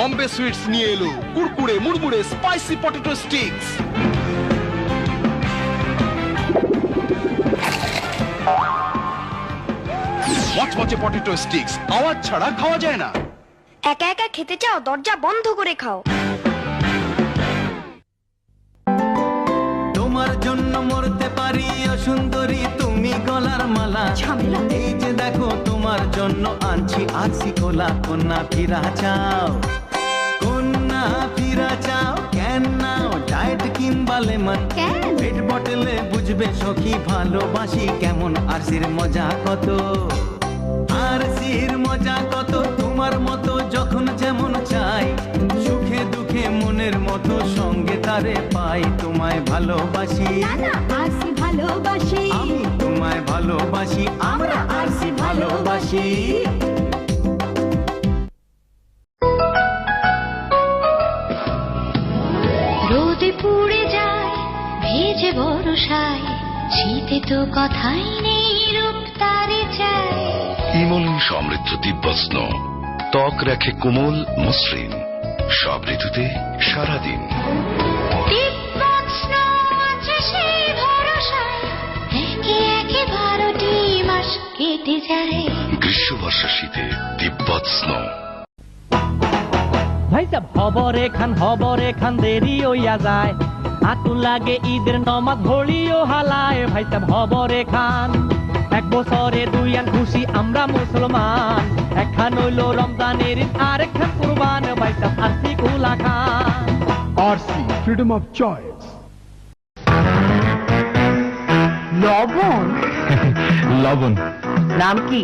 Bombay sweets নিয়ে এলো Kurkure মুড়মুড়ে spicy potato sticks. মচমচে পটেটো স্টিক্স আওয়াজ ছাড়া খাওয়া যায় না। একা একা খেতে চাও, দরজা বন্ধ করে খাও। তোমার জন্য মরতে পারি সুন্দরী তুমি গলার মালা। ঝামেলা। এই যে দেখো তোমার জন্য আনছি আরসি কোলা। কন্যা ফিরা চাও, কন্যা ফিরা চাও, কেন নাও ডায়েট কিংবা লেমন। পেট বটলে বুঝবে সখী ভালোবাসি কেমন। আরসির মজা কত, আরসির মজা কত। তোমার মতো যখন যেমন চাই, সুখে দুঃখে মনের মতো সঙ্গে তারে পাই। তোমায় ভালোবাসি, আরসি ভালোবাসি, আমি তোমায় ভালোবাসি, আমরা আরসি ভালোবাসি। রোদে পুড়ে যায় ভেজে বরসায়, শীতে তো কথাই নেই রূপ তারে চায়। ইমোলিন সমৃদ্ধ দিব্যস্ন ত্বক রাখে কোমল মসৃণ, সব ঋতুতে সারাদিন। দিব্যস্ন আছে সেই ভরসায়, একে একে 12টি মাস কেটে যায়। গ্রীষ্ম বর্ষা শীতে দিব্যস্ন। ভাই সাব হবরে খান দেরি হইয়া যায়, আতু লাগে ঈদের নমাজ ঘড়িও হালায়। ভাই সাব হবরে খান, এক বছরে দুই আন খুশি আমরা মুসলমান। একখান হইল রমজানের ঈদ, আরেকখান কুরবান। ভাই সাব আরসি কুলা খান। RC freedom of choice. লবণ লবণ নাম কি?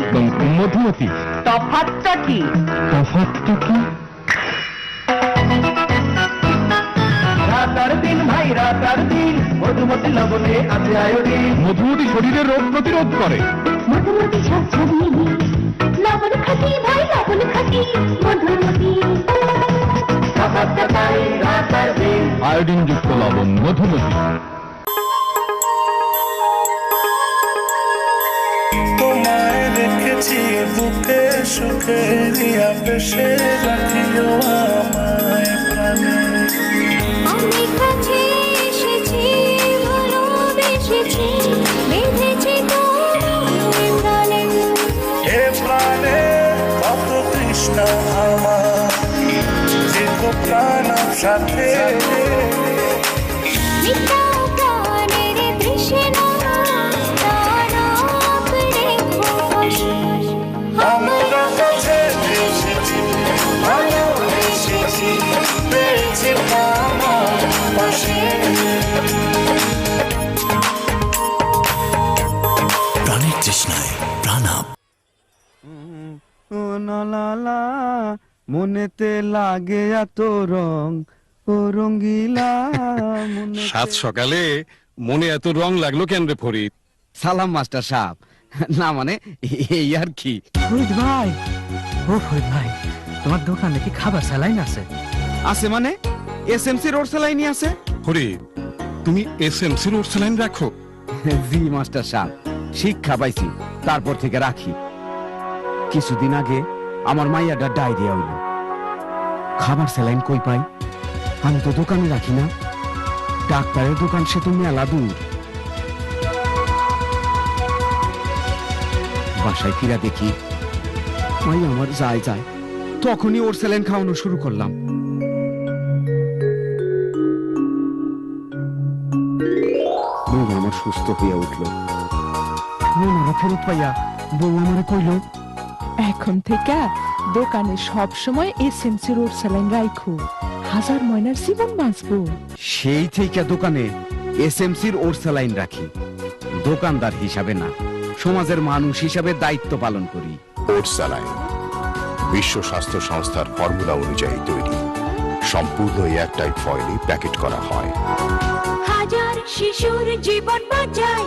মধুমতি। তফাৎটা কি? তফাৎটা কি? রাতার দিন ভাই রাতার দিন, মধুমতি লবণে আছে আয়োডিন। মধুমতি শরীরের রোগ প্রতিরোধ করে। মধুমতি ঝাঁঝালি লবণ খাটি ভাই লবণ খাটি মধুমতি। তফাৎটা তাই রাতার দিন, আয়োডিন যুক্ত লবণ মধুমতি। তোমায় রেখেছি বুকে সুখে, রিয়া পেশে রাখিও আমায় প্রাণে। আমি কাছে এসেছি, ভালোবেসেছি, বেঁধেছি তোমায় প্রাণে। হে প্রাণে কত তৃষ্ণা আমার, যে প্রাণ সাথে। মিথ্যা প্রাণের তৃষ্ণা, তারাপ রেখো বসে। আমরা কাছে এসেছি, ভালোবেসেছি, পেয়েছি আমার পাশে। প্রাণের তৃষ্ণায় প্রাণাপ। ও লা লা লা, মনেতে লাগে এত রং, ও রঙ্গিলা মনেতে। সাত সকালে মনে এত রং লাগলো কেন রে ফরিদ? সালাম মাস্টার সাহেব। না মানে এই আর কি। ফরিদ ভাই, ও ফরিদ ভাই, তোমার দোকানে কি খাবার স্যালাইন আছে? আছে মানে এসএমসি রোড সেলাইনি আছে। ফরিদ, তুমি এসএমসি রোড স্যালাইন রাখো? জি মাস্টার সাহেব, শিক্ষা পাইছি তারপর থেকে রাখি। কিছুদিন আগে আমার মাইয়াটা ডায়রিয়া হইল। খাবার স্যালাইন কই পাই? আমি তো দোকানে রাখি না। ডাক্তারের দোকান সে তো মেলা দূর। বাসায় ফিরা দেখি মাইয়া আমার যায় যায়, তখনই ওর স্যালাইন খাওয়ানো শুরু করলাম। মন আমার সুস্থ হইয়া উঠল। মন আমার ফেরত পাইয়া বউ আমারে কইল, এখন থেকে দোকানে সব সময় এসএমসি রোড স্যালাইন রাখো, হাজার ময়নার জীবন বাঁচবো। সেই থেকে দোকানে এসএমসির ওর স্যালাইন রাখি। দোকানদার হিসাবে না, সমাজের মানুষ হিসাবে দায়িত্ব পালন করি। ওট স্যালাইন বিশ্ব স্বাস্থ্য সংস্থার ফর্মুলা অনুযায়ী তৈরি, সম্পূর্ণ এয়ারটাইট ফয়েলে প্যাকেট করা হয়। হাজার শিশুর জীবন বাঁচায়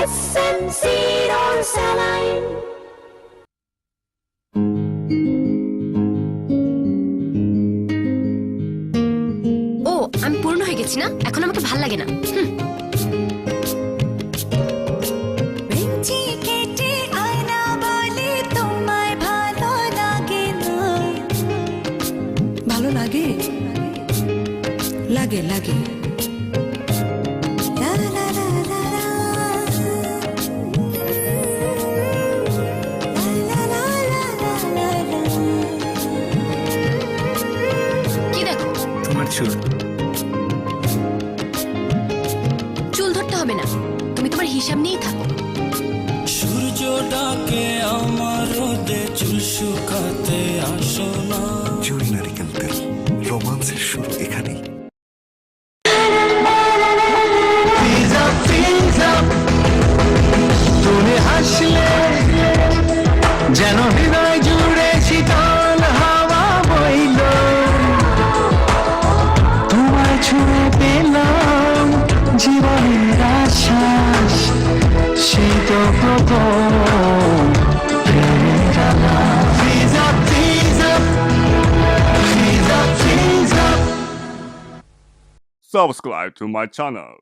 এসএমসি রোড স্যালাইন। ও আমি পূর্ণ হয়ে গেছি না, এখন আমাকে ভাল লাগে না। লাগে লাগে লাগে লা লা লা লা লা। লা লা লা লা লা লা। কি দেখো? তোমার চুল। চুল ধরতে হবে না, তুমি তোমার হিসাব নিয়েই থাকো। সূর্য ডাকে আমার রোদে চুল শুকাতে আসো না। জুই নারিকেল তেল, রোমান্সের শুরু এখানেই। তুমি হাসলে যেন হৃদয় জুড়ে শীতল হাওয়া বইল, তোমায় ছুঁয়ে পেলাম জীবনের আশ্বাস, সেই তো প্রথম প্রেমের আলাপ। Freeze up, freeze up, freeze up, freeze up. Subscribe to my channel.